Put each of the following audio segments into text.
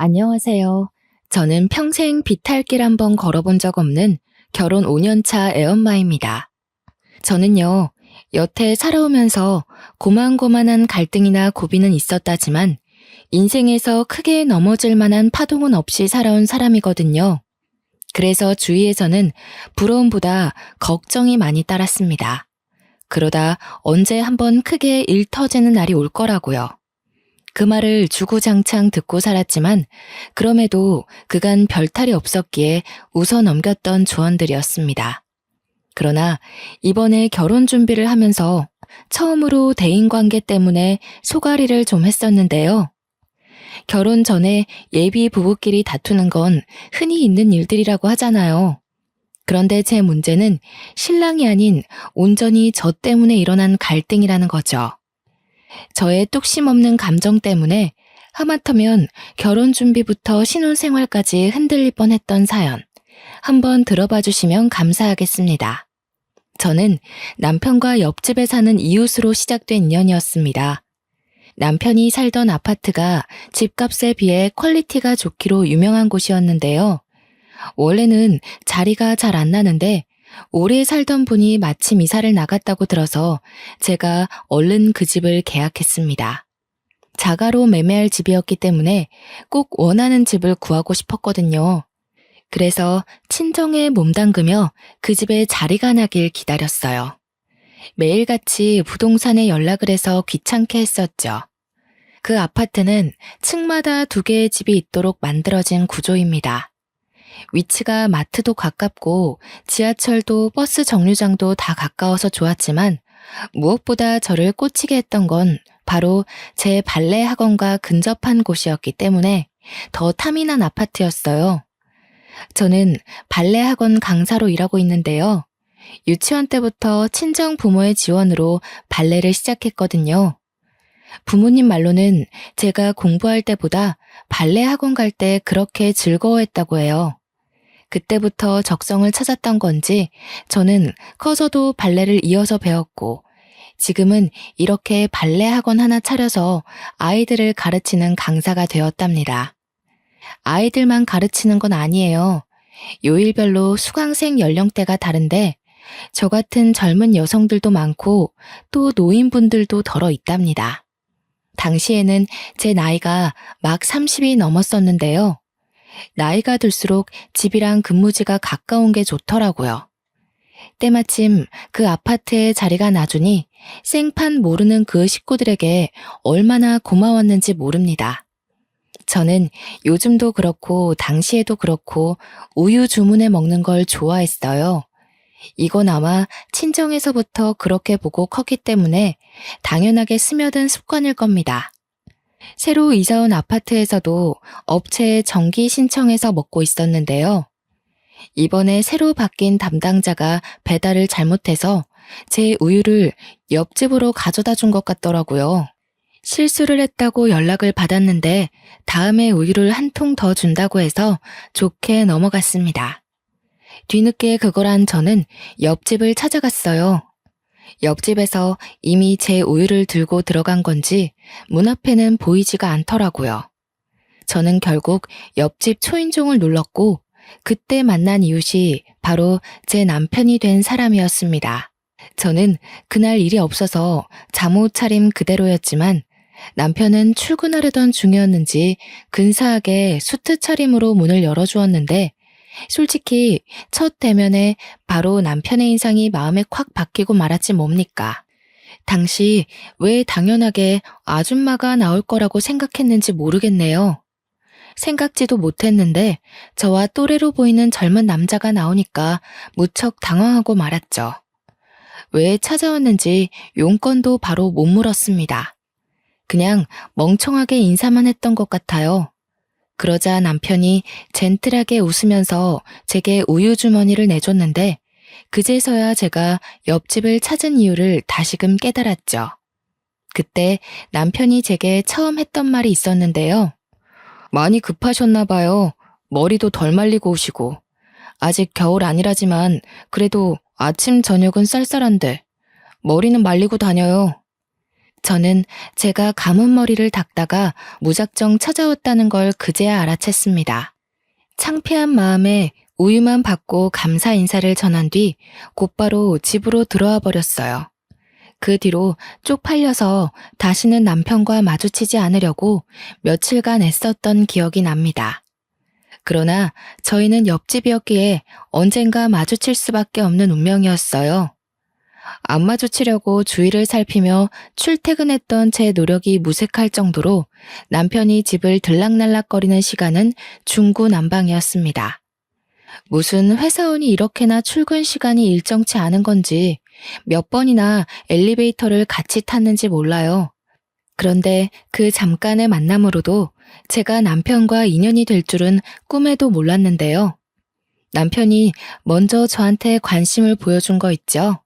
안녕하세요. 저는 평생 비탈길 한번 걸어본 적 없는 결혼 5년차 애엄마입니다. 저는요, 여태 살아오면서 고만고만한 갈등이나 고비는 있었다지만 인생에서 크게 넘어질 만한 파동은 없이 살아온 사람이거든요. 그래서 주위에서는 부러움보다 걱정이 많이 따랐습니다. 그러다 언제 한번 크게 일 터지는 날이 올 거라고요. 그 말을 주구장창 듣고 살았지만 그럼에도 그간 별탈이 없었기에 웃어 넘겼던 조언들이었습니다. 그러나 이번에 결혼 준비를 하면서 처음으로 대인관계 때문에 소가리를 좀 했었는데요. 결혼 전에 예비 부부끼리 다투는 건 흔히 있는 일들이라고 하잖아요. 그런데 제 문제는 신랑이 아닌 온전히 저 때문에 일어난 갈등이라는 거죠. 저의 뚝심 없는 감정 때문에 하마터면 결혼 준비부터 신혼생활까지 흔들릴 뻔했던 사연, 한번 들어봐 주시면 감사하겠습니다. 저는 남편과 옆집에 사는 이웃으로 시작된 인연이었습니다. 남편이 살던 아파트가 집값에 비해 퀄리티가 좋기로 유명한 곳이었는데요. 원래는 자리가 잘 안 나는데 오래 살던 분이 마침 이사를 나갔다고 들어서 제가 얼른 그 집을 계약했습니다. 자가로 매매할 집이었기 때문에 꼭 원하는 집을 구하고 싶었거든요. 그래서 친정에 몸담그며 그 집에 자리가 나길 기다렸어요. 매일같이 부동산에 연락을 해서 귀찮게 했었죠. 그 아파트는 층마다 2개의 집이 있도록 만들어진 구조입니다. 위치가 마트도 가깝고 지하철도 버스 정류장도 다 가까워서 좋았지만 무엇보다 저를 꽂히게 했던 건 바로 제 발레 학원과 근접한 곳이었기 때문에 더 탐이 난 아파트였어요. 저는 발레 학원 강사로 일하고 있는데요. 유치원 때부터 친정 부모의 지원으로 발레를 시작했거든요. 부모님 말로는 제가 공부할 때보다 발레 학원 갈 때 그렇게 즐거워했다고 해요. 그때부터 적성을 찾았던 건지 저는 커서도 발레를 이어서 배웠고 지금은 이렇게 발레 학원 하나 차려서 아이들을 가르치는 강사가 되었답니다. 아이들만 가르치는 건 아니에요. 요일별로 수강생 연령대가 다른데 저 같은 젊은 여성들도 많고 또 노인분들도 덜어 있답니다. 당시에는 제 나이가 막 30이 넘었었는데요. 나이가 들수록 집이랑 근무지가 가까운 게 좋더라고요. 때마침 그 아파트에 자리가 나주니 생판 모르는 그 식구들에게 얼마나 고마웠는지 모릅니다. 저는 요즘도 그렇고 당시에도 그렇고 우유 주문해 먹는 걸 좋아했어요. 이건 아마 친정에서부터 그렇게 보고 컸기 때문에 당연하게 스며든 습관일 겁니다. 새로 이사 온 아파트에서도 업체에 정기 신청해서 먹고 있었는데요. 이번에 새로 바뀐 담당자가 배달을 잘못해서 제 우유를 옆집으로 가져다 준 것 같더라고요. 실수를 했다고 연락을 받았는데 다음에 우유를 한 통 더 준다고 해서 좋게 넘어갔습니다. 뒤늦게 그걸 한 저는 옆집을 찾아갔어요. 옆집에서 이미 제 우유를 들고 들어간 건지 문 앞에는 보이지가 않더라고요. 저는 결국 옆집 초인종을 눌렀고 그때 만난 이웃이 바로 제 남편이 된 사람이었습니다. 저는 그날 일이 없어서 잠옷 차림 그대로였지만 남편은 출근하려던 중이었는지 근사하게 수트 차림으로 문을 열어주었는데 솔직히 첫 대면에 바로 남편의 인상이 마음에 콱 박히고 말았지 뭡니까. 당시 왜 당연하게 아줌마가 나올 거라고 생각했는지 모르겠네요. 생각지도 못했는데 저와 또래로 보이는 젊은 남자가 나오니까 무척 당황하고 말았죠. 왜 찾아왔는지 용건도 바로 못 물었습니다. 그냥 멍청하게 인사만 했던 것 같아요. 그러자 남편이 젠틀하게 웃으면서 제게 우유 주머니를 내줬는데 그제서야 제가 옆집을 찾은 이유를 다시금 깨달았죠. 그때 남편이 제게 처음 했던 말이 있었는데요. 많이 급하셨나 봐요. 머리도 덜 말리고 오시고. 아직 겨울 아니라지만 그래도 아침 저녁은 쌀쌀한데 머리는 말리고 다녀요. 저는 제가 감은 머리를 닦다가 무작정 찾아왔다는 걸 그제야 알아챘습니다. 창피한 마음에 우유만 받고 감사 인사를 전한 뒤 곧바로 집으로 들어와 버렸어요. 그 뒤로 쪽팔려서 다시는 남편과 마주치지 않으려고 며칠간 애썼던 기억이 납니다. 그러나 저희는 옆집이었기에 언젠가 마주칠 수밖에 없는 운명이었어요. 안 마주치려고 주위를 살피며 출퇴근했던 제 노력이 무색할 정도로 남편이 집을 들락날락거리는 시간은 중구난방이었습니다. 무슨 회사원이 이렇게나 출근 시간이 일정치 않은 건지 몇 번이나 엘리베이터를 같이 탔는지 몰라요. 그런데 그 잠깐의 만남으로도 제가 남편과 인연이 될 줄은 꿈에도 몰랐는데요. 남편이 먼저 저한테 관심을 보여준 거 있죠.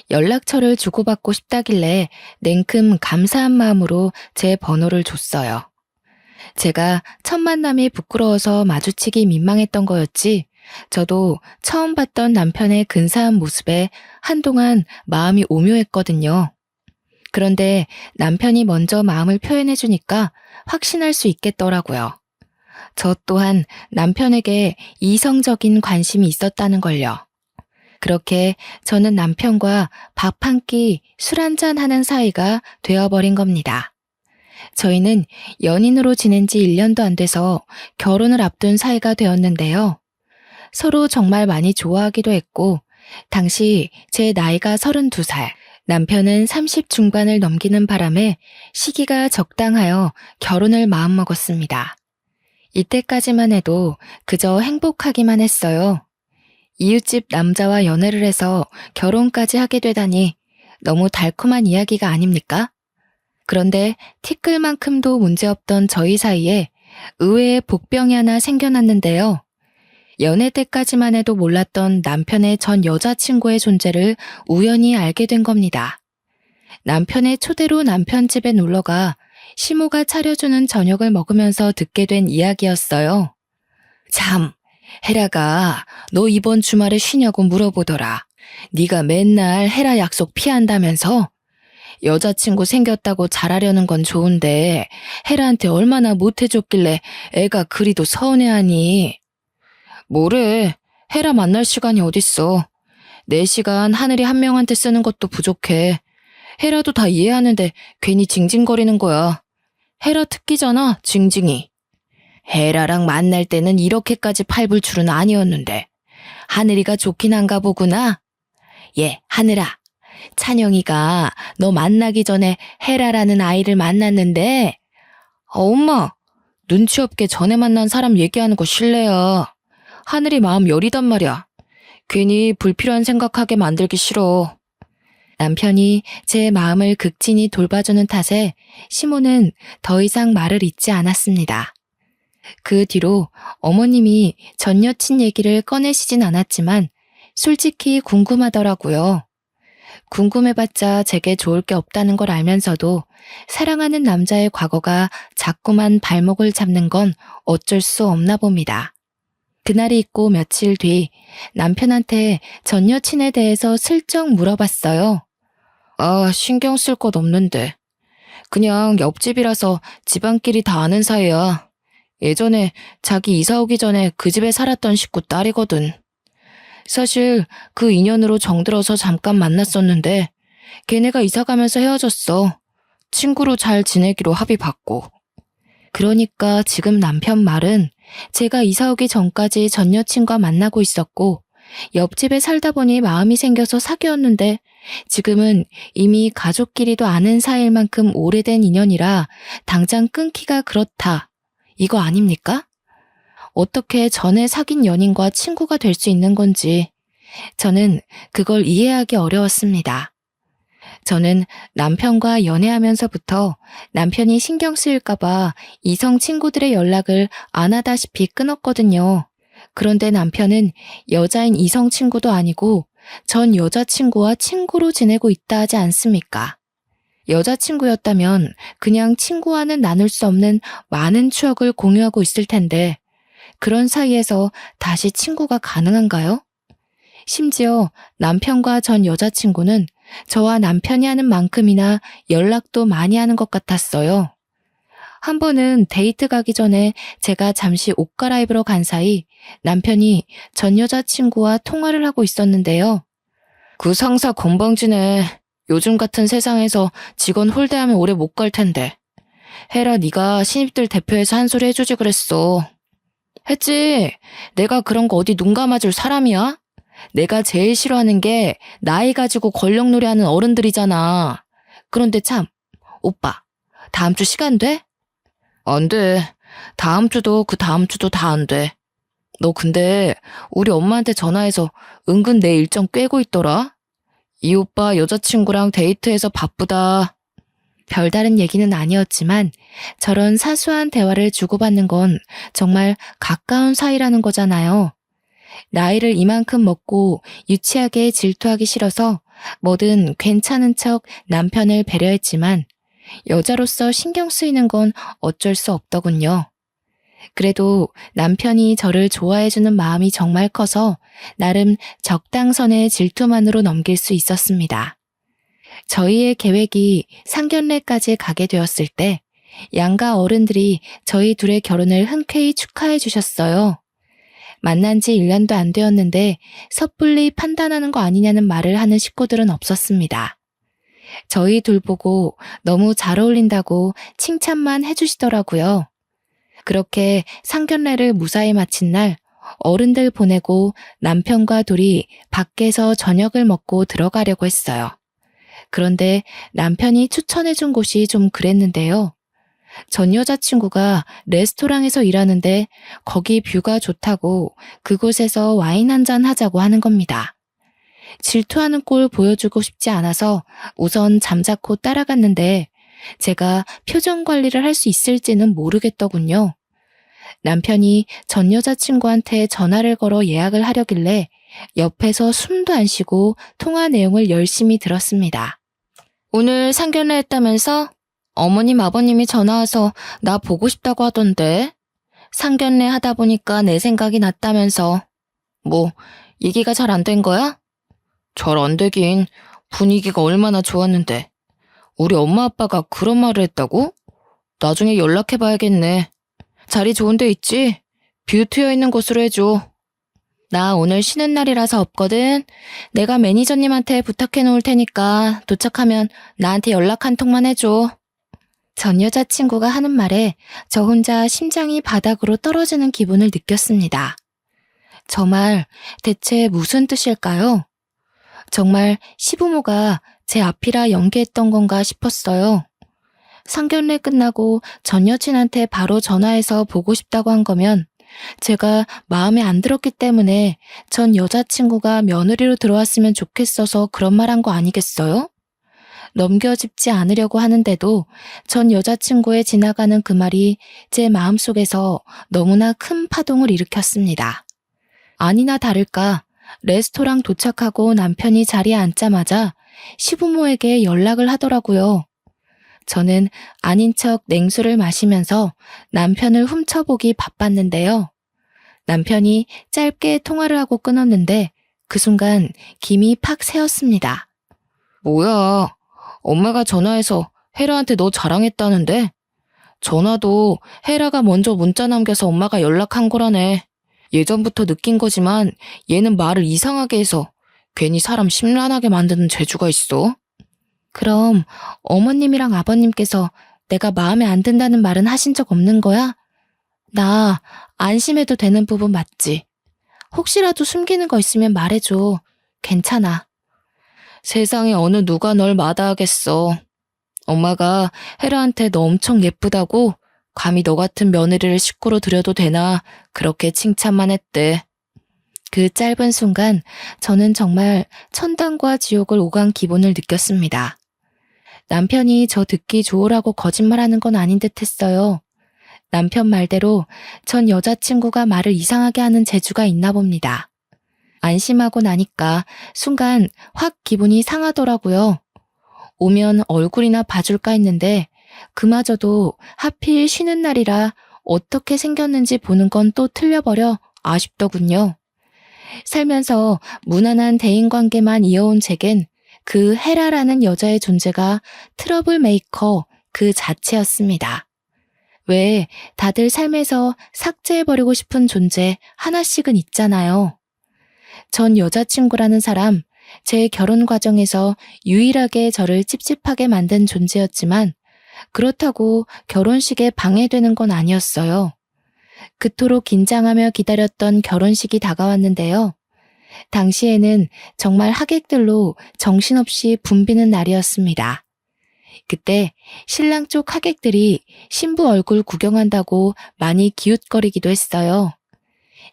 연락처를 주고받고 싶다길래 냉큼 감사한 마음으로 제 번호를 줬어요. 제가 첫 만남이 부끄러워서 마주치기 민망했던 거였지, 저도 처음 봤던 남편의 근사한 모습에 한동안 마음이 오묘했거든요. 그런데 남편이 먼저 마음을 표현해주니까 확신할 수 있겠더라고요. 저 또한 남편에게 이성적인 관심이 있었다는 걸요. 그렇게 저는 남편과 밥 한 끼, 술 한잔 하는 사이가 되어버린 겁니다. 저희는 연인으로 지낸 지 1년도 안 돼서 결혼을 앞둔 사이가 되었는데요. 서로 정말 많이 좋아하기도 했고, 당시 제 나이가 32살, 남편은 30 중반을 넘기는 바람에 시기가 적당하여 결혼을 마음먹었습니다. 이때까지만 해도 그저 행복하기만 했어요. 이웃집 남자와 연애를 해서 결혼까지 하게 되다니 너무 달콤한 이야기가 아닙니까? 그런데 티끌만큼도 문제없던 저희 사이에 의외의 복병이 하나 생겨났는데요. 연애 때까지만 해도 몰랐던 남편의 전 여자친구의 존재를 우연히 알게 된 겁니다. 남편의 초대로 남편 집에 놀러가 시모가 차려주는 저녁을 먹으면서 듣게 된 이야기였어요. 참, 헤라가 너 이번 주말에 쉬냐고 물어보더라. 네가 맨날 헤라 약속 피한다면서? 여자친구 생겼다고 잘하려는 건 좋은데 헤라한테 얼마나 못해줬길래 애가 그리도 서운해하니. 뭐래, 헤라 만날 시간이 어딨어. 내 시간 하늘이 한 명한테 쓰는 것도 부족해. 헤라도 다 이해하는데 괜히 징징거리는 거야. 헤라 특기잖아, 징징이. 헤라랑 만날 때는 이렇게까지 팔불 줄은 아니었는데 하늘이가 좋긴 한가 보구나. 예, 하늘아. 찬영이가 너 만나기 전에 헤라라는 아이를 만났는데 엄마, 눈치 없게 전에 만난 사람 얘기하는 거 실례야. 하늘이 마음 여리단 말이야. 괜히 불필요한 생각하게 만들기 싫어. 남편이 제 마음을 극진히 돌봐주는 탓에 시모는 더 이상 말을 잇지 않았습니다. 그 뒤로 어머님이 전 여친 얘기를 꺼내시진 않았지만 솔직히 궁금하더라고요. 궁금해봤자 제게 좋을 게 없다는 걸 알면서도 사랑하는 남자의 과거가 자꾸만 발목을 잡는 건 어쩔 수 없나 봅니다. 그날이 있고 며칠 뒤 남편한테 전 여친에 대해서 슬쩍 물어봤어요. 아, 신경 쓸 것 없는데. 그냥 옆집이라서 집안끼리 다 아는 사이야. 예전에 자기 이사 오기 전에 그 집에 살았던 식구 딸이거든. 사실 그 인연으로 정들어서 잠깐 만났었는데 걔네가 이사 가면서 헤어졌어. 친구로 잘 지내기로 합의봤고. 그러니까 지금 남편 말은 제가 이사 오기 전까지 전 여친과 만나고 있었고 옆집에 살다 보니 마음이 생겨서 사귀었는데 지금은 이미 가족끼리도 아는 사이일 만큼 오래된 인연이라 당장 끊기가 그렇다. 이거 아닙니까? 어떻게 전에 사귄 연인과 친구가 될 수 있는 건지 저는 그걸 이해하기 어려웠습니다. 저는 남편과 연애하면서부터 남편이 신경 쓰일까봐 이성 친구들의 연락을 안 하다시피 끊었거든요. 그런데 남편은 여자인 이성 친구도 아니고 전 여자친구와 친구로 지내고 있다 하지 않습니까? 여자친구였다면 그냥 친구와는 나눌 수 없는 많은 추억을 공유하고 있을 텐데 그런 사이에서 다시 친구가 가능한가요? 심지어 남편과 전 여자친구는 저와 남편이 하는 만큼이나 연락도 많이 하는 것 같았어요. 한 번은 데이트 가기 전에 제가 잠시 옷 갈아입으러 간 사이 남편이 전 여자친구와 통화를 하고 있었는데요. 그 상사 건방지네. 요즘 같은 세상에서 직원 홀대하면 오래 못 갈 텐데. 헤라 네가 신입들 대표해서 한 소리 해주지 그랬어. 했지. 내가 그런 거 어디 눈 감아줄 사람이야? 내가 제일 싫어하는 게 나이 가지고 권력놀이 하는 어른들이잖아. 그런데 참, 오빠, 다음 주 시간 돼? 안 돼. 다음 주도 그 다음 주도 다 안 돼. 너 근데 우리 엄마한테 전화해서 은근 내 일정 꿰고 있더라? 이 오빠 여자친구랑 데이트해서 바쁘다. 별다른 얘기는 아니었지만 저런 사소한 대화를 주고받는 건 정말 가까운 사이라는 거잖아요. 나이를 이만큼 먹고 유치하게 질투하기 싫어서 뭐든 괜찮은 척 남편을 배려했지만 여자로서 신경 쓰이는 건 어쩔 수 없더군요. 그래도 남편이 저를 좋아해주는 마음이 정말 커서 나름 적당선의 질투만으로 넘길 수 있었습니다. 저희의 계획이 상견례까지 가게 되었을 때 양가 어른들이 저희 둘의 결혼을 흔쾌히 축하해 주셨어요. 만난 지 1년도 안 되었는데 섣불리 판단하는 거 아니냐는 말을 하는 식구들은 없었습니다. 저희 둘 보고 너무 잘 어울린다고 칭찬만 해주시더라고요. 그렇게 상견례를 무사히 마친 날 어른들 보내고 남편과 둘이 밖에서 저녁을 먹고 들어가려고 했어요. 그런데 남편이 추천해준 곳이 좀 그랬는데요. 전 여자친구가 레스토랑에서 일하는데 거기 뷰가 좋다고 그곳에서 와인 한잔 하자고 하는 겁니다. 질투하는 꼴 보여주고 싶지 않아서 우선 잠자코 따라갔는데 제가 표정 관리를 할 수 있을지는 모르겠더군요. 남편이 전 여자친구한테 전화를 걸어 예약을 하려길래 옆에서 숨도 안 쉬고 통화 내용을 열심히 들었습니다. 오늘 상견례 했다면서? 어머님 아버님이 전화와서 나 보고 싶다고 하던데. 상견례 하다 보니까 내 생각이 났다면서. 뭐 얘기가 잘 안 된 거야? 잘 안 되긴. 분위기가 얼마나 좋았는데. 우리 엄마 아빠가 그런 말을 했다고? 나중에 연락해봐야겠네. 자리 좋은 데 있지? 뷰 트여 있는 곳으로 해줘. 나 오늘 쉬는 날이라서 없거든. 내가 매니저님한테 부탁해 놓을 테니까 도착하면 나한테 연락 한 통만 해줘. 전 여자친구가 하는 말에 저 혼자 심장이 바닥으로 떨어지는 기분을 느꼈습니다. 저 말 대체 무슨 뜻일까요? 정말 시부모가 제 앞이라 연기했던 건가 싶었어요. 상견례 끝나고 전 여친한테 바로 전화해서 보고 싶다고 한 거면 제가 마음에 안 들었기 때문에 전 여자친구가 며느리로 들어왔으면 좋겠어서 그런 말 한 거 아니겠어요? 넘겨짚지 않으려고 하는데도 전 여자친구의 지나가는 그 말이 제 마음속에서 너무나 큰 파동을 일으켰습니다. 아니나 다를까 레스토랑 도착하고 남편이 자리에 앉자마자 시부모에게 연락을 하더라고요. 저는 아닌 척 냉수를 마시면서 남편을 훔쳐보기 바빴는데요. 남편이 짧게 통화를 하고 끊었는데 그 순간 김이 팍 새었습니다. 뭐야, 엄마가 전화해서 헤라한테 너 자랑했다는데? 전화도 헤라가 먼저 문자 남겨서 엄마가 연락한 거라네. 예전부터 느낀 거지만 얘는 말을 이상하게 해서 괜히 사람 심란하게 만드는 재주가 있어. 그럼 어머님이랑 아버님께서 내가 마음에 안 든다는 말은 하신 적 없는 거야? 나 안심해도 되는 부분 맞지? 혹시라도 숨기는 거 있으면 말해줘. 괜찮아. 세상에 어느 누가 널 마다하겠어. 엄마가 헤라한테 너 엄청 예쁘다고 감히 너 같은 며느리를 식구로 들여도 되나 그렇게 칭찬만 했대. 그 짧은 순간 저는 정말 천당과 지옥을 오간 기분을 느꼈습니다. 남편이 저 듣기 좋으라고 거짓말하는 건 아닌 듯 했어요. 남편 말대로 전 여자친구가 말을 이상하게 하는 재주가 있나 봅니다. 안심하고 나니까 순간 확 기분이 상하더라고요. 오면 얼굴이나 봐줄까 했는데 그마저도 하필 쉬는 날이라 어떻게 생겼는지 보는 건 또 틀려버려 아쉽더군요. 살면서 무난한 대인관계만 이어온 제겐 그 헤라라는 여자의 존재가 트러블 메이커 그 자체였습니다. 왜 다들 삶에서 삭제해버리고 싶은 존재 하나씩은 있잖아요. 전 여자친구라는 사람, 제 결혼 과정에서 유일하게 저를 찝찝하게 만든 존재였지만 그렇다고 결혼식에 방해되는 건 아니었어요. 그토록 긴장하며 기다렸던 결혼식이 다가왔는데요. 당시에는 정말 하객들로 정신없이 붐비는 날이었습니다. 그때 신랑 쪽 하객들이 신부 얼굴 구경한다고 많이 기웃거리기도 했어요.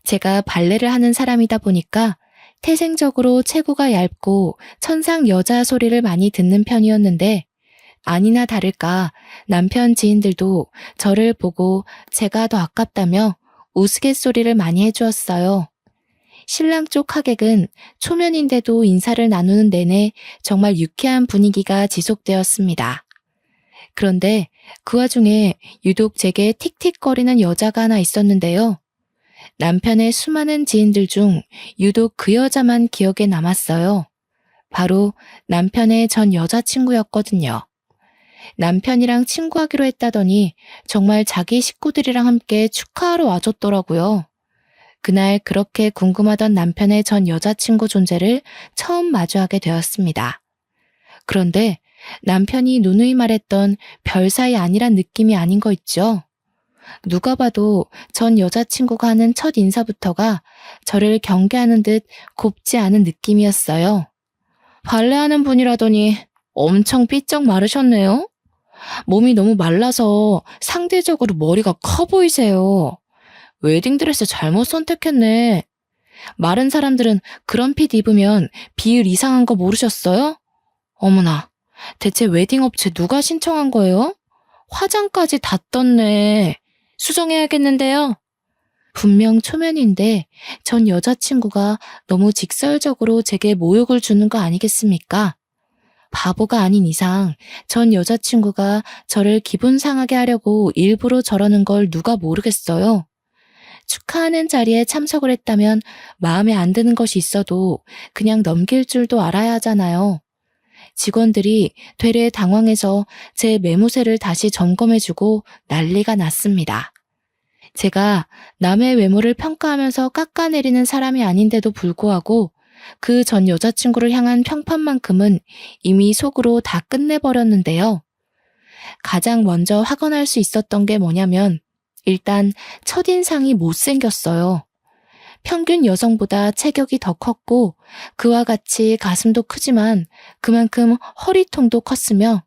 제가 발레를 하는 사람이다 보니까 태생적으로 체구가 얇고 천상 여자 소리를 많이 듣는 편이었는데 아니나 다를까 남편 지인들도 저를 보고 제가 더 아깝다며 우스갯소리를 많이 해주었어요. 신랑 쪽 하객은 초면인데도 인사를 나누는 내내 정말 유쾌한 분위기가 지속되었습니다. 그런데 그 와중에 유독 제게 틱틱거리는 여자가 하나 있었는데요. 남편의 수많은 지인들 중 유독 그 여자만 기억에 남았어요. 바로 남편의 전 여자친구였거든요. 남편이랑 친구하기로 했다더니 정말 자기 식구들이랑 함께 축하하러 와줬더라고요. 그날 그렇게 궁금하던 남편의 전 여자친구 존재를 처음 마주하게 되었습니다. 그런데 남편이 누누이 말했던 별 사이 아니란 느낌이 아닌 거 있죠? 누가 봐도 전 여자친구가 하는 첫 인사부터가 저를 경계하는 듯 곱지 않은 느낌이었어요. 발레하는 분이라더니 엄청 삐쩍 마르셨네요. 몸이 너무 말라서 상대적으로 머리가 커 보이세요. 웨딩드레스 잘못 선택했네. 마른 사람들은 그런 핏 입으면 비율 이상한 거 모르셨어요? 어머나, 대체 웨딩 업체 누가 신청한 거예요? 화장까지 다 떴네. 수정해야겠는데요. 분명 초면인데 전 여자친구가 너무 직설적으로 제게 모욕을 주는 거 아니겠습니까? 바보가 아닌 이상 전 여자친구가 저를 기분 상하게 하려고 일부러 저러는 걸 누가 모르겠어요. 축하하는 자리에 참석을 했다면 마음에 안 드는 것이 있어도 그냥 넘길 줄도 알아야 하잖아요. 직원들이 되레 당황해서 제 매무새를 다시 점검해주고 난리가 났습니다. 제가 남의 외모를 평가하면서 깎아내리는 사람이 아닌데도 불구하고 그 전 여자친구를 향한 평판만큼은 이미 속으로 다 끝내버렸는데요. 가장 먼저 확언할 수 있었던 게 뭐냐면 일단 첫인상이 못생겼어요. 평균 여성보다 체격이 더 컸고 그와 같이 가슴도 크지만 그만큼 허리통도 컸으며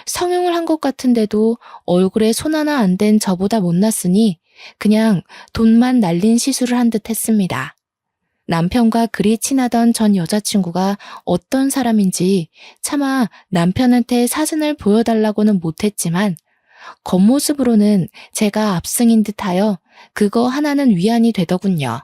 성형을 한 것 같은데도 얼굴에 손 하나 안 댄 저보다 못났으니 그냥 돈만 날린 시술을 한 듯 했습니다. 남편과 그리 친하던 전 여자친구가 어떤 사람인지 차마 남편한테 사진을 보여달라고는 못했지만 겉모습으로는 제가 압승인 듯하여 그거 하나는 위안이 되더군요.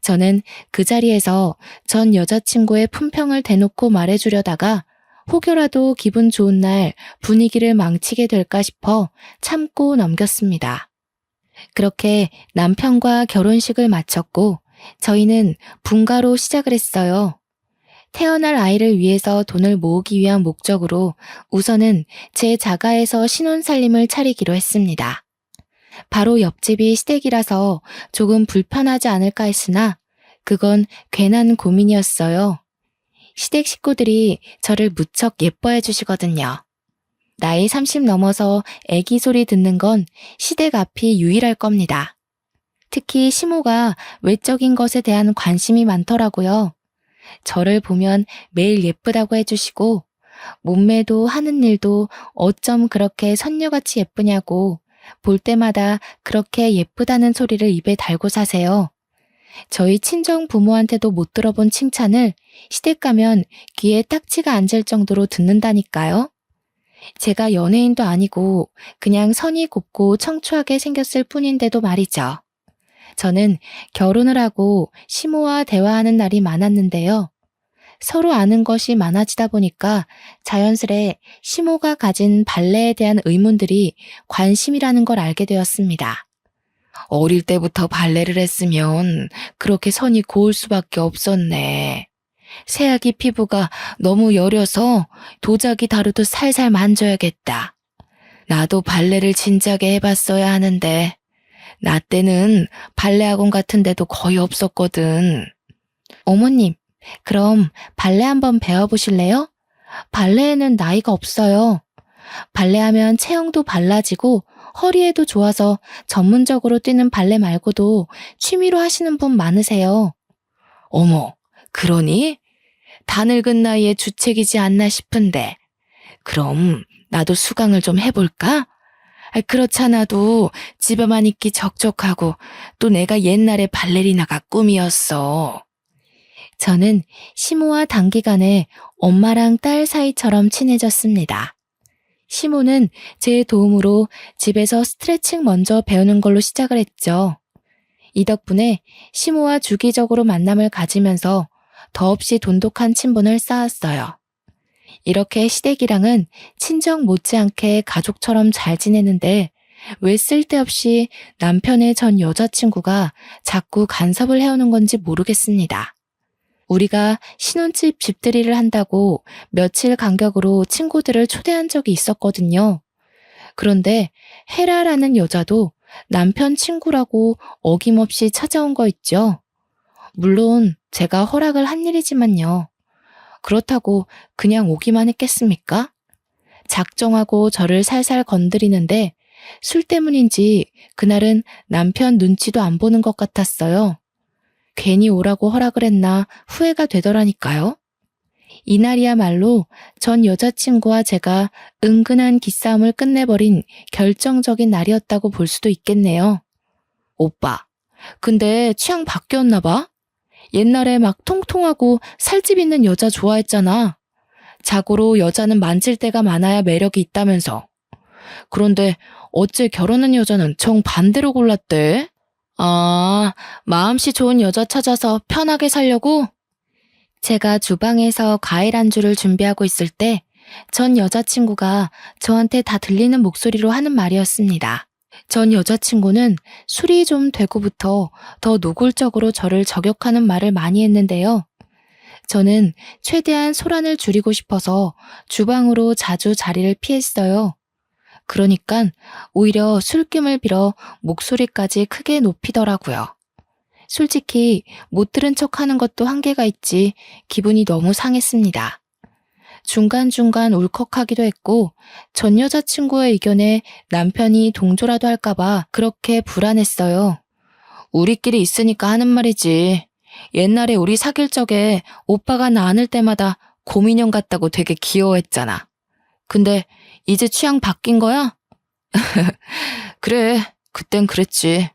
저는 그 자리에서 전 여자친구의 품평을 대놓고 말해주려다가 혹여라도 기분 좋은 날 분위기를 망치게 될까 싶어 참고 넘겼습니다. 그렇게 남편과 결혼식을 마쳤고 저희는 분가로 시작을 했어요. 태어날 아이를 위해서 돈을 모으기 위한 목적으로 우선은 제 자가에서 신혼살림을 차리기로 했습니다. 바로 옆집이 시댁이라서 조금 불편하지 않을까 했으나 그건 괜한 고민이었어요. 시댁 식구들이 저를 무척 예뻐해 주시거든요. 나이 30 넘어서 애기 소리 듣는 건 시댁 앞이 유일할 겁니다. 특히 시모가 외적인 것에 대한 관심이 많더라고요. 저를 보면 매일 예쁘다고 해주시고 몸매도 하는 일도 어쩜 그렇게 선녀같이 예쁘냐고 볼 때마다 그렇게 예쁘다는 소리를 입에 달고 사세요. 저희 친정 부모한테도 못 들어본 칭찬을 시댁 가면 귀에 딱지가 앉을 정도로 듣는다니까요. 제가 연예인도 아니고 그냥 선이 곱고 청초하게 생겼을 뿐인데도 말이죠. 저는 결혼을 하고 시모와 대화하는 날이 많았는데요. 서로 아는 것이 많아지다 보니까 자연스레 시모가 가진 발레에 대한 의문들이 관심이라는 걸 알게 되었습니다. 어릴 때부터 발레를 했으면 그렇게 선이 고울 수밖에 없었네. 새아기 피부가 너무 여려서 도자기 다루도 살살 만져야겠다. 나도 발레를 진작에 해봤어야 하는데 나 때는 발레 학원 같은 데도 거의 없었거든. 어머님, 그럼 발레 한번 배워보실래요? 발레에는 나이가 없어요. 발레하면 체형도 발라지고 허리에도 좋아서 전문적으로 뛰는 발레 말고도 취미로 하시는 분 많으세요. 어머, 그러니? 다 늙은 나이에 주책이지 않나 싶은데. 그럼 나도 수강을 좀 해볼까? 그렇잖아도 집에만 있기 적적하고 또 내가 옛날에 발레리나가 꿈이었어. 저는 시모와 단기간에 엄마랑 딸 사이처럼 친해졌습니다. 시모는 제 도움으로 집에서 스트레칭 먼저 배우는 걸로 시작을 했죠. 이 덕분에 시모와 주기적으로 만남을 가지면서 더없이 돈독한 친분을 쌓았어요. 이렇게 시댁이랑은 친정 못지않게 가족처럼 잘 지내는데 왜 쓸데없이 남편의 전 여자친구가 자꾸 간섭을 해오는 건지 모르겠습니다. 우리가 신혼집 집들이를 한다고 며칠 간격으로 친구들을 초대한 적이 있었거든요. 그런데 헤라라는 여자도 남편 친구라고 어김없이 찾아온 거 있죠. 물론 제가 허락을 한 일이지만요. 그렇다고 그냥 오기만 했겠습니까? 작정하고 저를 살살 건드리는데 술 때문인지 그날은 남편 눈치도 안 보는 것 같았어요. 괜히 오라고 허락을 했나 후회가 되더라니까요. 이날이야말로 전 여자친구와 제가 은근한 기싸움을 끝내버린 결정적인 날이었다고 볼 수도 있겠네요. 오빠, 근데 취향 바뀌었나 봐? 옛날에 막 통통하고 살집 있는 여자 좋아했잖아. 자고로 여자는 만질 때가 많아야 매력이 있다면서. 그런데 어째 결혼한 여자는 정반대로 골랐대? 아, 마음씨 좋은 여자 찾아서 편하게 살려고? 제가 주방에서 과일 안주를 준비하고 있을 때 전 여자친구가 저한테 다 들리는 목소리로 하는 말이었습니다. 전 여자친구는 술이 좀 되고부터 더 노골적으로 저를 저격하는 말을 많이 했는데요. 저는 최대한 소란을 줄이고 싶어서 주방으로 자주 자리를 피했어요. 그러니까 오히려 술김을 빌어 목소리까지 크게 높이더라고요. 솔직히 못 들은 척 하는 것도 한계가 있지 기분이 너무 상했습니다. 중간중간 울컥하기도 했고 전 여자친구의 의견에 남편이 동조라도 할까봐 그렇게 불안했어요. 우리끼리 있으니까 하는 말이지. 옛날에 우리 사귈 적에 오빠가 나 안을 때마다 곰인형 같다고 되게 귀여워했잖아. 근데 이제 취향 바뀐 거야? 그래, 그땐 그랬지.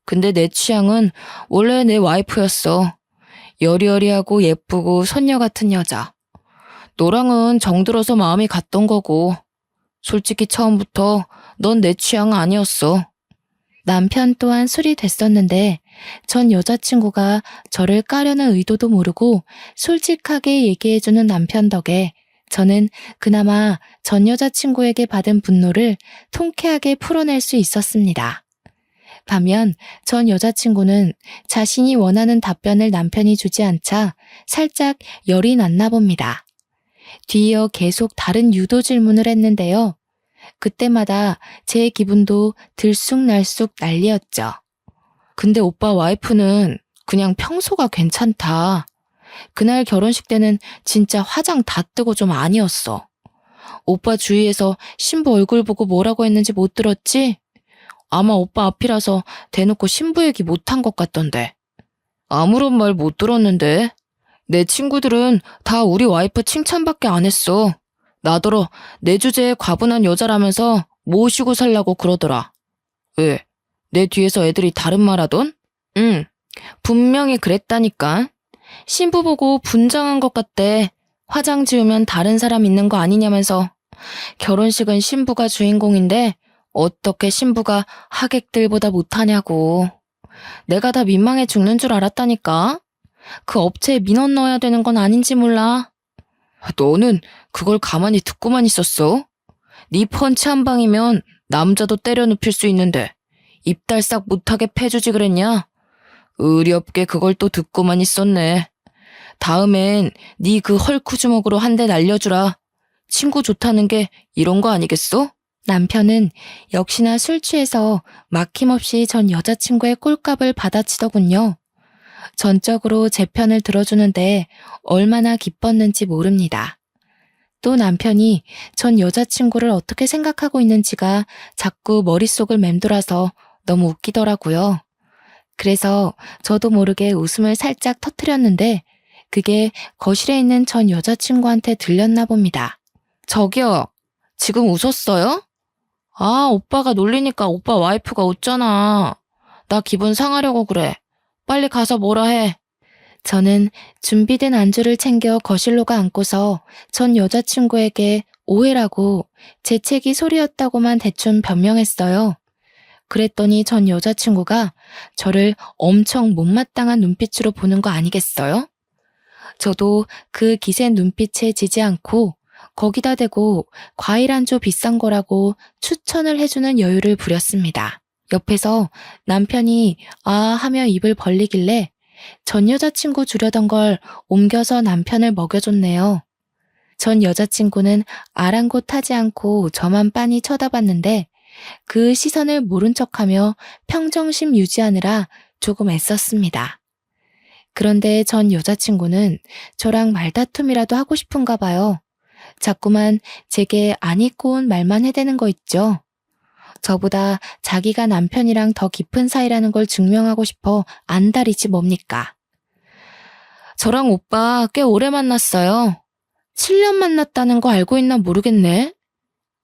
근데 내 취향은 원래 내 와이프였어. 여리여리하고 예쁘고 손녀 같은 여자. 너랑은 정들어서 마음이 갔던 거고. 솔직히 처음부터 넌 내 취향 아니었어. 남편 또한 술이 됐었는데 전 여자친구가 저를 까려는 의도도 모르고 솔직하게 얘기해주는 남편 덕에 저는 그나마 전 여자친구에게 받은 분노를 통쾌하게 풀어낼 수 있었습니다. 반면 전 여자친구는 자신이 원하는 답변을 남편이 주지 않자 살짝 열이 났나 봅니다. 뒤이어 계속 다른 유도 질문을 했는데요. 그때마다 제 기분도 들쑥날쑥 난리였죠. 근데 오빠 와이프는 그냥 평소가 괜찮다. 그날 결혼식 때는 진짜 화장 다 뜨고 좀 아니었어. 오빠 주위에서 신부 얼굴 보고 뭐라고 했는지 못 들었지? 아마 오빠 앞이라서 대놓고 신부 얘기 못한 것 같던데. 아무런 말 못 들었는데. 내 친구들은 다 우리 와이프 칭찬밖에 안 했어. 나더러 내 주제에 과분한 여자라면서 모시고 살라고 그러더라. 왜? 내 뒤에서 애들이 다른 말 하던? 응, 분명히 그랬다니까. 신부 보고 분장한 것 같대. 화장 지우면 다른 사람 있는 거 아니냐면서. 결혼식은 신부가 주인공인데 어떻게 신부가 하객들보다 못하냐고. 내가 다 민망해 죽는 줄 알았다니까. 그 업체에 민원 넣어야 되는 건 아닌지 몰라. 너는 그걸 가만히 듣고만 있었어? 네 펀치 한 방이면 남자도 때려 눕힐 수 있는데 입달싹 못하게 패주지 그랬냐? 의리 없게 그걸 또 듣고만 있었네. 다음엔 네 그 헐크 주먹으로 한 대 날려주라. 친구 좋다는 게 이런 거 아니겠어? 남편은 역시나 술 취해서 막힘없이 전 여자친구의 꼴값을 받아치더군요. 전적으로 제 편을 들어주는데 얼마나 기뻤는지 모릅니다. 또 남편이 전 여자친구를 어떻게 생각하고 있는지가 자꾸 머릿속을 맴돌아서 너무 웃기더라고요. 그래서 저도 모르게 웃음을 살짝 터뜨렸는데 그게 거실에 있는 전 여자친구한테 들렸나 봅니다. 저기요, 지금 웃었어요? 아, 오빠가 놀리니까 오빠 와이프가 웃잖아. 나 기분 상하려고 그래. 빨리 가서 뭐라 해. 저는 준비된 안주를 챙겨 거실로 가 앉고서 전 여자친구에게 오해라고 재채기 소리였다고만 대충 변명했어요. 그랬더니 전 여자친구가 저를 엄청 못마땅한 눈빛으로 보는 거 아니겠어요? 저도 그 기센 눈빛에 지지 않고 거기다 대고 과일 안주 비싼 거라고 추천을 해주는 여유를 부렸습니다. 옆에서 남편이 아 하며 입을 벌리길래 전 여자친구 주려던 걸 옮겨서 남편을 먹여줬네요. 전 여자친구는 아랑곳하지 않고 저만 빤히 쳐다봤는데 그 시선을 모른 척하며 평정심 유지하느라 조금 애썼습니다. 그런데 전 여자친구는 저랑 말다툼이라도 하고 싶은가 봐요. 자꾸만 제게 안 잊고 온 말만 해대는 거 있죠. 저보다 자기가 남편이랑 더 깊은 사이라는 걸 증명하고 싶어 안달이지 뭡니까? 저랑 오빠 꽤 오래 만났어요. 7년 만났다는 거 알고 있나 모르겠네.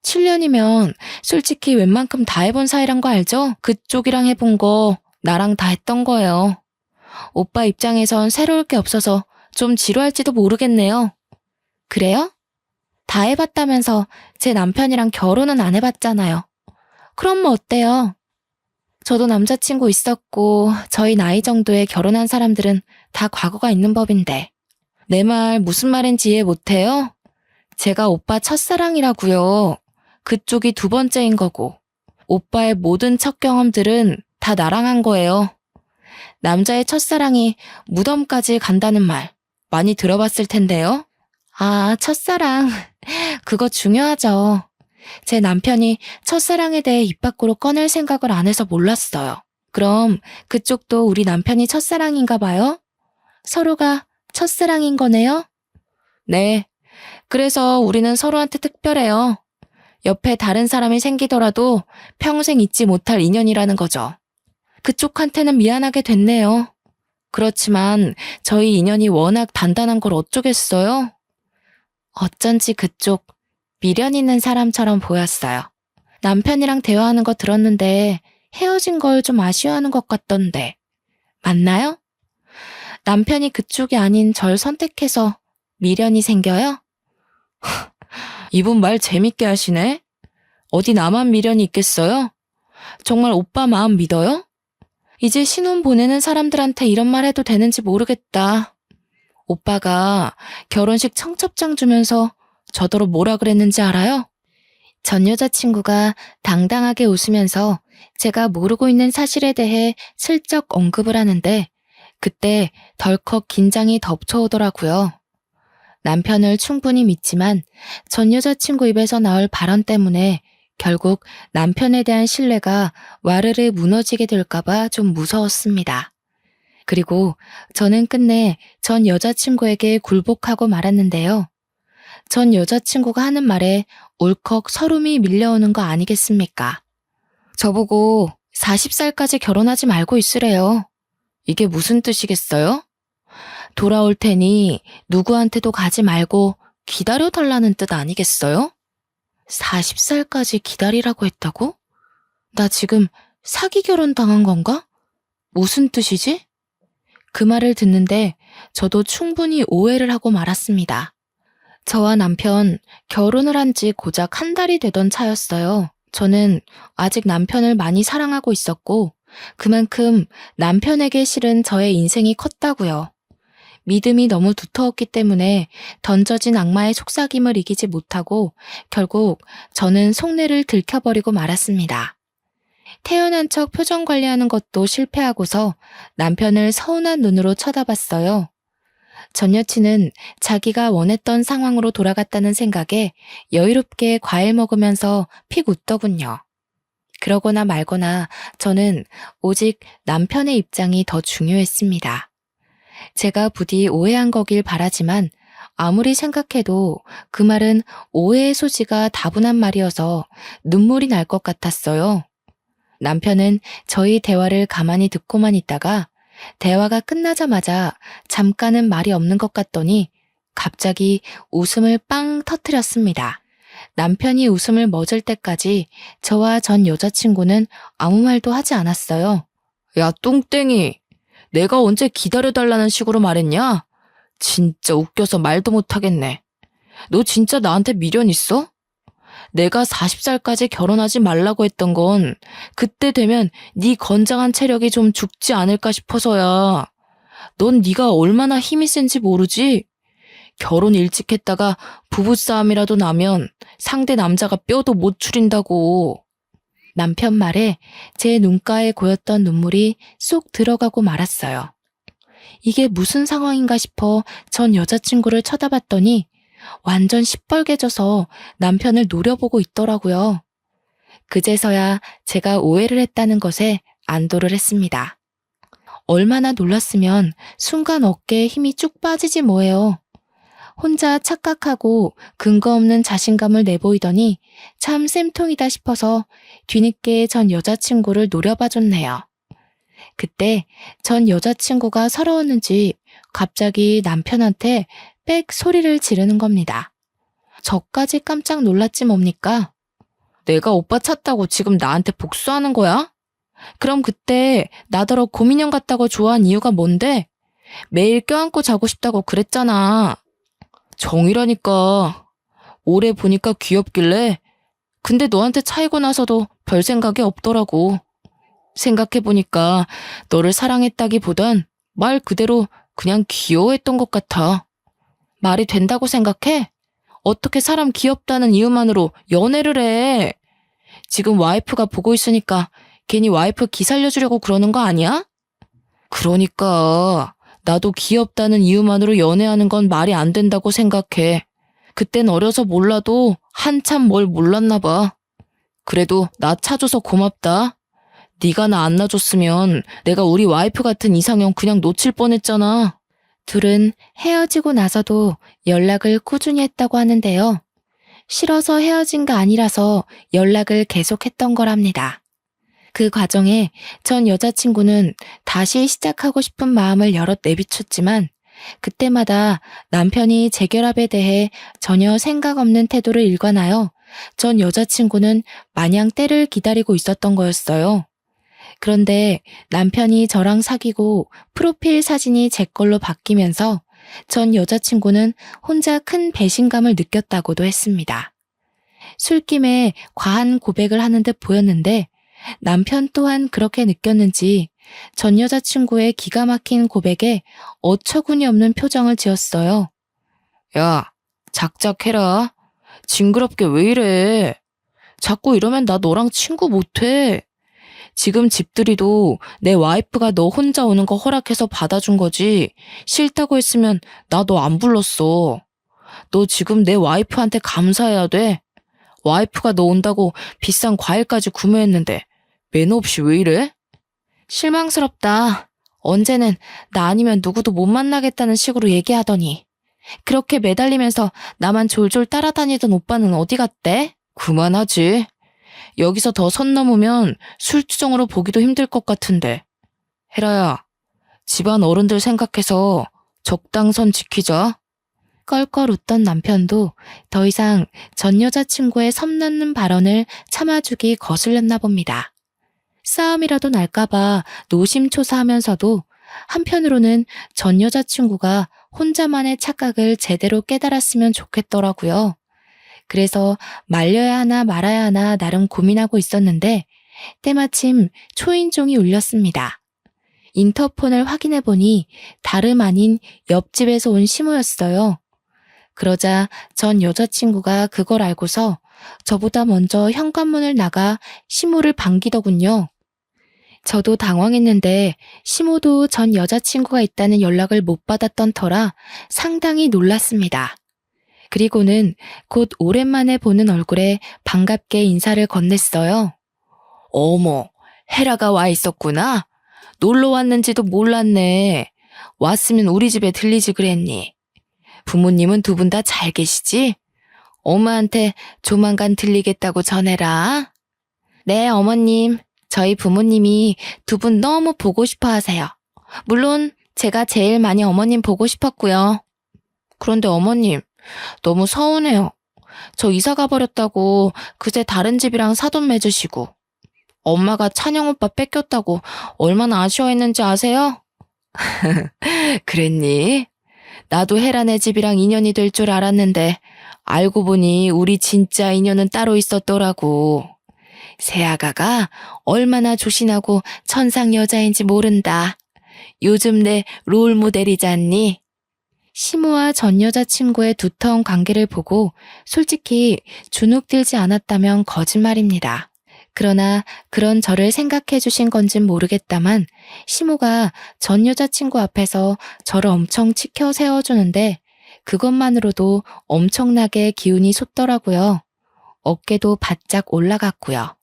7년이면 솔직히 웬만큼 다 해본 사이란 거 알죠? 그쪽이랑 해본 거 나랑 다 했던 거예요. 오빠 입장에선 새로울 게 없어서 좀 지루할지도 모르겠네요. 그래요? 다 해봤다면서 제 남편이랑 결혼은 안 해봤잖아요. 그럼 뭐 어때요? 저도 남자친구 있었고 저희 나이 정도에 결혼한 사람들은 다 과거가 있는 법인데. 내 말 무슨 말인지 이해 못해요? 제가 오빠 첫사랑이라고요. 그쪽이 두 번째인 거고. 오빠의 모든 첫 경험들은 다 나랑 한 거예요. 남자의 첫사랑이 무덤까지 간다는 말 많이 들어봤을 텐데요. 아, 첫사랑. 그거 중요하죠. 제 남편이 첫사랑에 대해 입 밖으로 꺼낼 생각을 안 해서 몰랐어요. 그럼 그쪽도 우리 남편이 첫사랑인가 봐요? 서로가 첫사랑인 거네요? 네. 그래서 우리는 서로한테 특별해요. 옆에 다른 사람이 생기더라도 평생 잊지 못할 인연이라는 거죠. 그쪽한테는 미안하게 됐네요. 그렇지만 저희 인연이 워낙 단단한 걸 어쩌겠어요? 어쩐지 그쪽 미련 있는 사람처럼 보였어요. 남편이랑 대화하는 거 들었는데 헤어진 걸 좀 아쉬워하는 것 같던데. 맞나요? 남편이 그쪽이 아닌 절 선택해서 미련이 생겨요? 이분 말 재밌게 하시네? 어디 나만 미련이 있겠어요? 정말 오빠 마음 믿어요? 이제 신혼 보내는 사람들한테 이런 말 해도 되는지 모르겠다. 오빠가 결혼식 청첩장 주면서 저더러 뭐라 그랬는지 알아요? 전 여자친구가 당당하게 웃으면서 제가 모르고 있는 사실에 대해 슬쩍 언급을 하는데 그때 덜컥 긴장이 덮쳐오더라고요. 남편을 충분히 믿지만 전 여자친구 입에서 나올 발언 때문에 결국 남편에 대한 신뢰가 와르르 무너지게 될까봐 좀 무서웠습니다. 그리고 저는 끝내 전 여자친구에게 굴복하고 말았는데요. 전 여자친구가 하는 말에 울컥 서름이 밀려오는 거 아니겠습니까? 저보고 40살까지 결혼하지 말고 있으래요. 이게 무슨 뜻이겠어요? 돌아올 테니 누구한테도 가지 말고 기다려달라는 뜻 아니겠어요? 40살까지 기다리라고 했다고? 나 지금 사기 결혼 당한 건가? 무슨 뜻이지? 그 말을 듣는데 저도 충분히 오해를 하고 말았습니다. 저와 남편 결혼을 한 지 고작 한 달이 되던 차였어요. 저는 아직 남편을 많이 사랑하고 있었고 그만큼 남편에게 실은 저의 인생이 컸다고요. 믿음이 너무 두터웠기 때문에 던져진 악마의 속삭임을 이기지 못하고 결국 저는 속내를 들켜버리고 말았습니다. 태연한 척 표정 관리하는 것도 실패하고서 남편을 서운한 눈으로 쳐다봤어요. 전 여친은 자기가 원했던 상황으로 돌아갔다는 생각에 여유롭게 과일 먹으면서 픽 웃더군요. 그러거나 말거나 저는 오직 남편의 입장이 더 중요했습니다. 제가 부디 오해한 거길 바라지만 아무리 생각해도 그 말은 오해의 소지가 다분한 말이어서 눈물이 날 것 같았어요. 남편은 저희 대화를 가만히 듣고만 있다가 대화가 끝나자마자 잠깐은 말이 없는 것 같더니 갑자기 웃음을 빵 터뜨렸습니다. 남편이 웃음을 멎을 때까지 저와 전 여자친구는 아무 말도 하지 않았어요. 야, 똥땡이. 내가 언제 기다려달라는 식으로 말했냐? 진짜 웃겨서 말도 못하겠네. 너 진짜 나한테 미련 있어? 내가 40살까지 결혼하지 말라고 했던 건 그때 되면 네 건장한 체력이 좀 죽지 않을까 싶어서야. 넌 네가 얼마나 힘이 센지 모르지? 결혼 일찍 했다가 부부싸움이라도 나면 상대 남자가 뼈도 못 추린다고. 남편 말에 제 눈가에 고였던 눈물이 쏙 들어가고 말았어요. 이게 무슨 상황인가 싶어 전 여자친구를 쳐다봤더니 완전 시뻘개져서 남편을 노려보고 있더라고요. 그제서야 제가 오해를 했다는 것에 안도를 했습니다. 얼마나 놀랐으면 순간 어깨에 힘이 쭉 빠지지 뭐예요. 혼자 착각하고 근거 없는 자신감을 내보이더니 참 쌤통이다 싶어서 뒤늦게 전 여자친구를 노려봐줬네요. 그때 전 여자친구가 서러웠는지 갑자기 남편한테 빽 소리를 지르는 겁니다. 저까지 깜짝 놀랐지 뭡니까? 내가 오빠 찾다고 지금 나한테 복수하는 거야? 그럼 그때 나더러 곰인형 같다고 좋아한 이유가 뭔데? 매일 껴안고 자고 싶다고 그랬잖아. 정이라니까. 오래 보니까 귀엽길래. 근데 너한테 차이고 나서도 별 생각이 없더라고. 생각해보니까 너를 사랑했다기보단 말 그대로 그냥 귀여워했던 것 같아. 말이 된다고 생각해? 어떻게 사람 귀엽다는 이유만으로 연애를 해? 지금 와이프가 보고 있으니까 괜히 와이프 기살려주려고 그러는 거 아니야? 그러니까 나도 귀엽다는 이유만으로 연애하는 건 말이 안 된다고 생각해. 그땐 어려서 몰라도 한참 뭘 몰랐나 봐. 그래도 나 차줘서 고맙다. 네가 나 안 놔줬으면 내가 우리 와이프 같은 이상형 그냥 놓칠 뻔했잖아. 둘은 헤어지고 나서도 연락을 꾸준히 했다고 하는데요. 싫어서 헤어진 거 아니라서 연락을 계속했던 거랍니다. 그 과정에 전 여자친구는 다시 시작하고 싶은 마음을 여럿 내비쳤지만 그때마다 남편이 재결합에 대해 전혀 생각 없는 태도를 일관하여 전 여자친구는 마냥 때를 기다리고 있었던 거였어요. 그런데 남편이 저랑 사귀고 프로필 사진이 제 걸로 바뀌면서 전 여자친구는 혼자 큰 배신감을 느꼈다고도 했습니다. 술김에 과한 고백을 하는 듯 보였는데 남편 또한 그렇게 느꼈는지 전 여자친구의 기가 막힌 고백에 어처구니 없는 표정을 지었어요. 야, 작작해라. 징그럽게 왜 이래. 자꾸 이러면 나 너랑 친구 못해. 지금 집들이도 내 와이프가 너 혼자 오는 거 허락해서 받아준 거지. 싫다고 했으면 나 너 안 불렀어. 너 지금 내 와이프한테 감사해야 돼. 와이프가 너 온다고 비싼 과일까지 구매했는데 매너 없이 왜 이래? 실망스럽다. 언제는 나 아니면 누구도 못 만나겠다는 식으로 얘기하더니 그렇게 매달리면서 나만 졸졸 따라다니던 오빠는 어디 갔대? 그만하지. 여기서 더 선 넘으면 술주정으로 보기도 힘들 것 같은데. 혜라야, 집안 어른들 생각해서 적당선 지키자. 껄껄 웃던 남편도 더 이상 전 여자친구의 섬나는 발언을 참아주기 거슬렸나 봅니다. 싸움이라도 날까봐 노심초사하면서도 한편으로는 전 여자친구가 혼자만의 착각을 제대로 깨달았으면 좋겠더라고요. 그래서 말려야 하나 말아야 하나 나름 고민하고 있었는데 때마침 초인종이 울렸습니다. 인터폰을 확인해보니 다름 아닌 옆집에서 온 시모였어요. 그러자 전 여자친구가 그걸 알고서 저보다 먼저 현관문을 나가 시모를 반기더군요. 저도 당황했는데 시모도 전 여자친구가 있다는 연락을 못 받았던 터라 상당히 놀랐습니다. 그리고는 곧 오랜만에 보는 얼굴에 반갑게 인사를 건넸어요. 어머, 헤라가 와 있었구나. 놀러 왔는지도 몰랐네. 왔으면 우리 집에 들리지 그랬니? 부모님은 두 분 다 잘 계시지? 엄마한테 조만간 들리겠다고 전해라. 네, 어머님. 저희 부모님이 두 분 너무 보고 싶어 하세요. 물론 제가 제일 많이 어머님 보고 싶었고요. 그런데 어머님, 너무 서운해요. 저 이사 가버렸다고 그새 다른 집이랑 사돈 맺으시고 엄마가 찬영 오빠 뺏겼다고 얼마나 아쉬워했는지 아세요? 그랬니? 나도 헤라네 집이랑 인연이 될 줄 알았는데 알고 보니 우리 진짜 인연은 따로 있었더라고. 새아가가 얼마나 조신하고 천상 여자인지 모른다. 요즘 내 롤모델이잖니? 시모와 전 여자친구의 두터운 관계를 보고 솔직히 주눅들지 않았다면 거짓말입니다. 그러나 그런 저를 생각해 주신 건진 모르겠다만 시모가 전 여자친구 앞에서 저를 엄청 치켜 세워주는데 그것만으로도 엄청나게 기운이 솟더라고요. 어깨도 바짝 올라갔고요.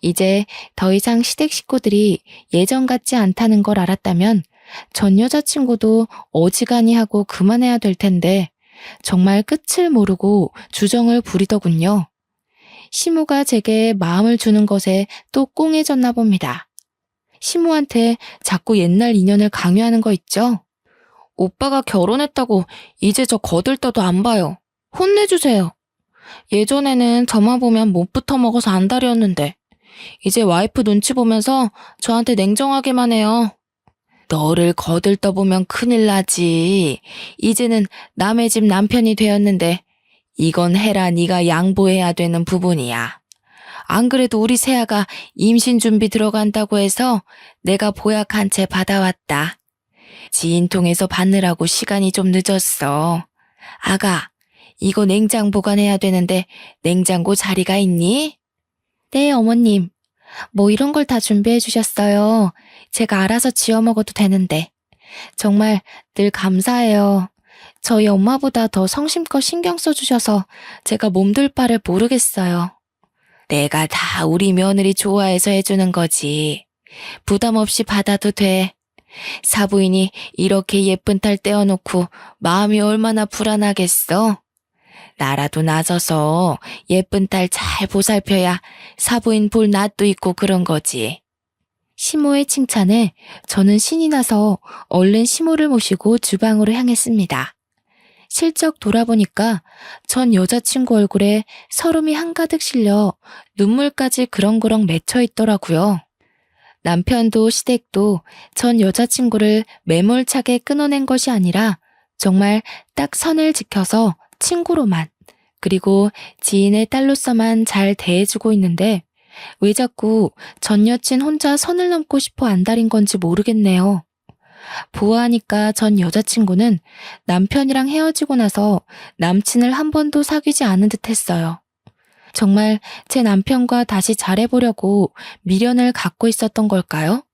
이제 더 이상 시댁 식구들이 예전 같지 않다는 걸 알았다면 전 여자친구도 어지간히 하고 그만해야 될 텐데 정말 끝을 모르고 주정을 부리더군요. 시모가 제게 마음을 주는 것에 또 꽁해졌나 봅니다. 시모한테 자꾸 옛날 인연을 강요하는 거 있죠? 오빠가 결혼했다고 이제 저 거들떠도 안 봐요. 혼내주세요. 예전에는 저만 보면 못부터 먹어서 안달이었는데 이제 와이프 눈치 보면서 저한테 냉정하게만 해요. 너를 거들떠보면 큰일 나지. 이제는 남의 집 남편이 되었는데 이건 헤라 네가 양보해야 되는 부분이야. 안 그래도 우리 새아가 임신 준비 들어간다고 해서 내가 보약 한 채 받아왔다. 지인 통해서 받느라고 시간이 좀 늦었어. 아가, 이거 냉장 보관해야 되는데 냉장고 자리가 있니? 네, 어머님. 뭐 이런 걸 다 준비해 주셨어요. 제가 알아서 지어 먹어도 되는데. 정말 늘 감사해요. 저희 엄마보다 더 성심껏 신경 써주셔서 제가 몸둘 바를 모르겠어요. 내가 다 우리 며느리 좋아해서 해주는 거지. 부담 없이 받아도 돼. 사부인이 이렇게 예쁜 딸 떼어놓고 마음이 얼마나 불안하겠어? 나라도 나서서 예쁜 딸 잘 보살펴야 사부인 볼 낯도 있고 그런 거지. 시모의 칭찬에 저는 신이 나서 얼른 시모를 모시고 주방으로 향했습니다. 실적 돌아보니까 전 여자친구 얼굴에 서름이 한가득 실려 눈물까지 그렁그렁 맺혀 있더라고요. 남편도 시댁도 전 여자친구를 매몰차게 끊어낸 것이 아니라 정말 딱 선을 지켜서 친구로만 그리고 지인의 딸로서만 잘 대해주고 있는데 왜 자꾸 전 여친 혼자 선을 넘고 싶어 안달인 건지 모르겠네요. 보아하니까 전 여자친구는 남편이랑 헤어지고 나서 남친을 한 번도 사귀지 않은 듯 했어요. 정말 제 남편과 다시 잘해보려고 미련을 갖고 있었던 걸까요?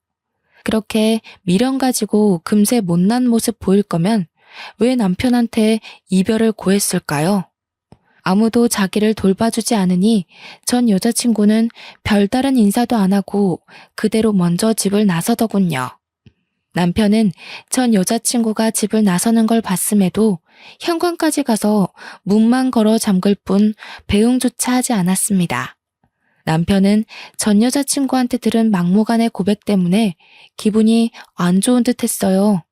그렇게 미련 가지고 금세 못난 모습 보일 거면 왜 남편한테 이별을 고했을까요? 아무도 자기를 돌봐주지 않으니 전 여자친구는 별다른 인사도 안 하고 그대로 먼저 집을 나서더군요. 남편은 전 여자친구가 집을 나서는 걸 봤음에도 현관까지 가서 문만 걸어 잠글 뿐 배웅조차 하지 않았습니다. 남편은 전 여자친구한테 들은 막무가내 고백 때문에 기분이 안 좋은 듯 했어요.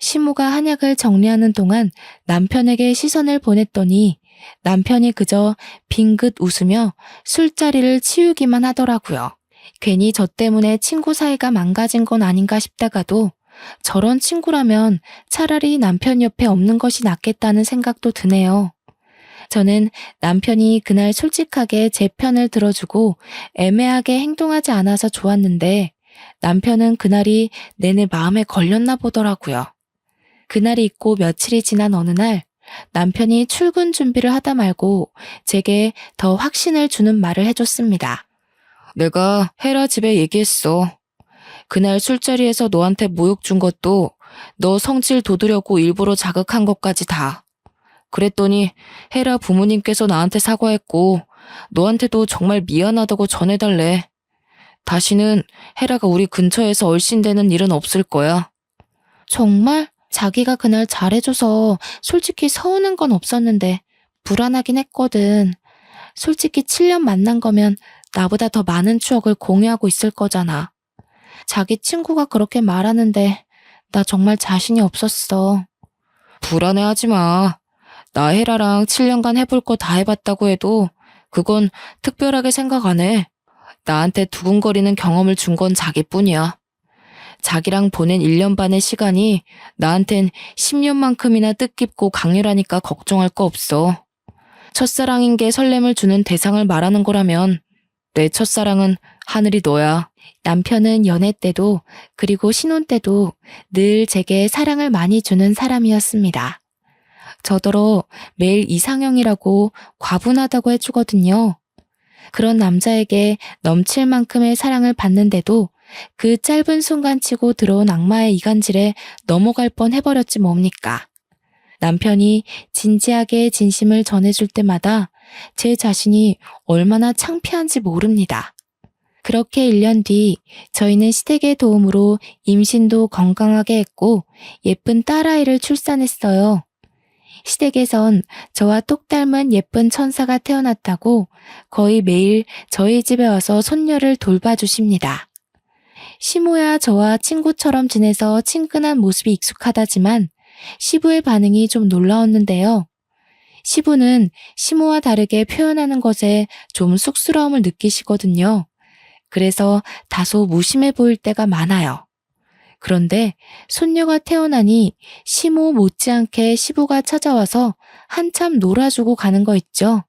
시모가 한약을 정리하는 동안 남편에게 시선을 보냈더니 남편이 그저 빙긋 웃으며 술자리를 치우기만 하더라고요. 괜히 저 때문에 친구 사이가 망가진 건 아닌가 싶다가도 저런 친구라면 차라리 남편 옆에 없는 것이 낫겠다는 생각도 드네요. 저는 남편이 그날 솔직하게 제 편을 들어주고 애매하게 행동하지 않아서 좋았는데 남편은 그날이 내내 마음에 걸렸나 보더라고요. 그날이 있고 며칠이 지난 어느 날 남편이 출근 준비를 하다 말고 제게 더 확신을 주는 말을 해줬습니다. 내가 헤라 집에 얘기했어. 그날 술자리에서 너한테 모욕 준 것도 너 성질 돋으려고 일부러 자극한 것까지 다. 그랬더니 헤라 부모님께서 나한테 사과했고 너한테도 정말 미안하다고 전해달래. 다시는 헤라가 우리 근처에서 얼씬되는 일은 없을 거야. 정말? 자기가 그날 잘해줘서 솔직히 서운한 건 없었는데 불안하긴 했거든. 솔직히 7년 만난 거면 나보다 더 많은 추억을 공유하고 있을 거잖아. 자기 친구가 그렇게 말하는데 나 정말 자신이 없었어. 불안해하지 마. 나 헤라랑 7년간 해볼 거 다 해봤다고 해도 그건 특별하게 생각 안 해. 나한테 두근거리는 경험을 준 건 자기뿐이야. 자기랑 보낸 1년 반의 시간이 나한텐 10년만큼이나 뜻깊고 강렬하니까 걱정할 거 없어. 첫사랑인 게 설렘을 주는 대상을 말하는 거라면 내 첫사랑은 하늘이 너야. 남편은 연애 때도 그리고 신혼 때도 늘 제게 사랑을 많이 주는 사람이었습니다. 저더러 매일 이상형이라고 과분하다고 해주거든요. 그런 남자에게 넘칠 만큼의 사랑을 받는데도 그 짧은 순간치고 들어온 악마의 이간질에 넘어갈 뻔 해버렸지 뭡니까. 남편이 진지하게 진심을 전해줄 때마다 제 자신이 얼마나 창피한지 모릅니다. 그렇게 1년 뒤 저희는 시댁의 도움으로 임신도 건강하게 했고 예쁜 딸아이를 출산했어요. 시댁에선 저와 똑 닮은 예쁜 천사가 태어났다고 거의 매일 저희 집에 와서 손녀를 돌봐주십니다. 시모야 저와 친구처럼 지내서 친근한 모습이 익숙하다지만 시부의 반응이 좀 놀라웠는데요. 시부는 시모와 다르게 표현하는 것에 좀 쑥스러움을 느끼시거든요. 그래서 다소 무심해 보일 때가 많아요. 그런데 손녀가 태어나니 시모 못지않게 시부가 찾아와서 한참 놀아주고 가는 거 있죠.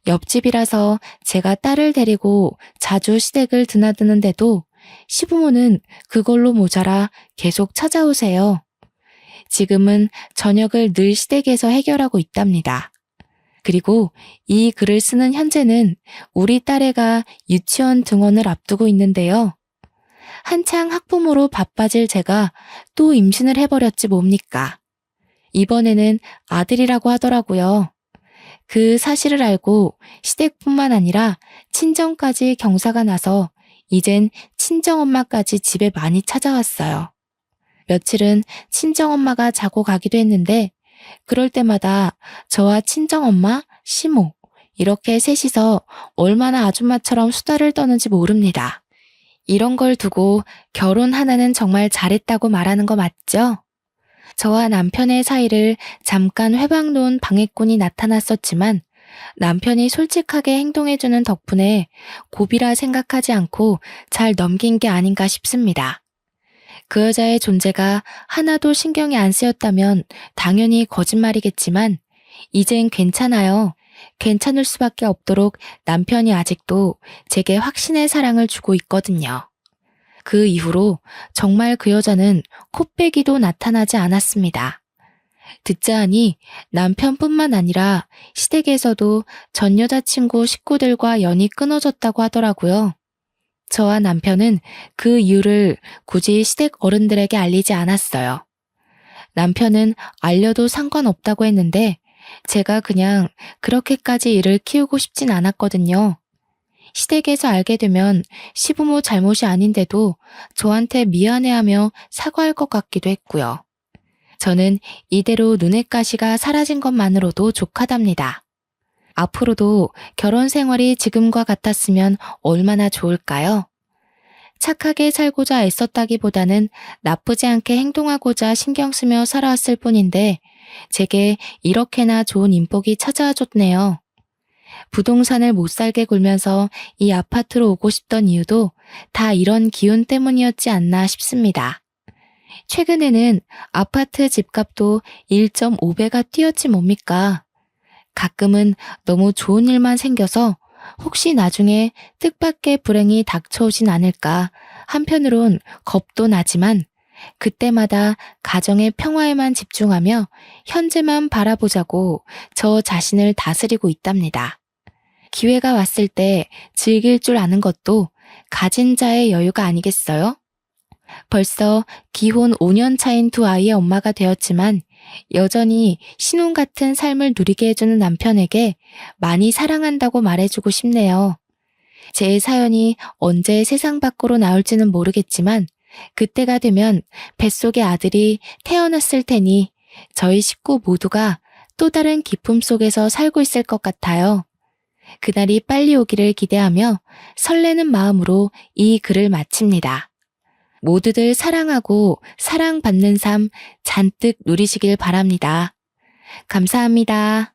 옆집이라서 제가 딸을 데리고 자주 시댁을 드나드는데도 시부모는 그걸로 모자라 계속 찾아오세요. 지금은 저녁을 늘 시댁에서 해결하고 있답니다. 그리고 이 글을 쓰는 현재는 우리 딸애가 유치원 등원을 앞두고 있는데요. 한창 학부모로 바빠질 제가 또 임신을 해버렸지 뭡니까. 이번에는 아들이라고 하더라고요. 그 사실을 알고 시댁뿐만 아니라 친정까지 경사가 나서 이젠 친정엄마까지 집에 많이 찾아왔어요. 며칠은 친정엄마가 자고 가기도 했는데 그럴 때마다 저와 친정엄마, 시모 이렇게 셋이서 얼마나 아줌마처럼 수다를 떠는지 모릅니다. 이런 걸 두고 결혼 하나는 정말 잘했다고 말하는 거 맞죠? 저와 남편의 사이를 잠깐 회방 놓은 방해꾼이 나타났었지만 남편이 솔직하게 행동해주는 덕분에 고비라 생각하지 않고 잘 넘긴 게 아닌가 싶습니다. 그 여자의 존재가 하나도 신경이 안 쓰였다면 당연히 거짓말이겠지만 이젠 괜찮아요. 괜찮을 수밖에 없도록 남편이 아직도 제게 확신의 사랑을 주고 있거든요. 그 이후로 정말 그 여자는 코빼기도 나타나지 않았습니다. 듣자 하니 남편뿐만 아니라 시댁에서도 전 여자친구 식구들과 연이 끊어졌다고 하더라고요. 저와 남편은 그 이유를 굳이 시댁 어른들에게 알리지 않았어요. 남편은 알려도 상관없다고 했는데 제가 그냥 그렇게까지 일을 키우고 싶진 않았거든요. 시댁에서 알게 되면 시부모 잘못이 아닌데도 저한테 미안해하며 사과할 것 같기도 했고요. 저는 이대로 눈엣 가시가 사라진 것만으로도 족하답니다. 앞으로도 결혼 생활이 지금과 같았으면 얼마나 좋을까요? 착하게 살고자 애썼다기보다는 나쁘지 않게 행동하고자 신경 쓰며 살아왔을 뿐인데 제게 이렇게나 좋은 인복이 찾아와 줬네요. 부동산을 못 살게 굴면서 이 아파트로 오고 싶던 이유도 다 이런 기운 때문이었지 않나 싶습니다. 최근에는 아파트 집값도 1.5배가 뛰었지 뭡니까? 가끔은 너무 좋은 일만 생겨서 혹시 나중에 뜻밖의 불행이 닥쳐오진 않을까 한편으론 겁도 나지만 그때마다 가정의 평화에만 집중하며 현재만 바라보자고 저 자신을 다스리고 있답니다. 기회가 왔을 때 즐길 줄 아는 것도 가진 자의 여유가 아니겠어요? 벌써 기혼 5년 차인 두 아이의 엄마가 되었지만 여전히 신혼 같은 삶을 누리게 해주는 남편에게 많이 사랑한다고 말해주고 싶네요. 제 사연이 언제 세상 밖으로 나올지는 모르겠지만 그때가 되면 뱃속의 아들이 태어났을 테니 저희 식구 모두가 또 다른 기쁨 속에서 살고 있을 것 같아요. 그날이 빨리 오기를 기대하며 설레는 마음으로 이 글을 마칩니다. 모두들 사랑하고 사랑받는 삶 잔뜩 누리시길 바랍니다. 감사합니다.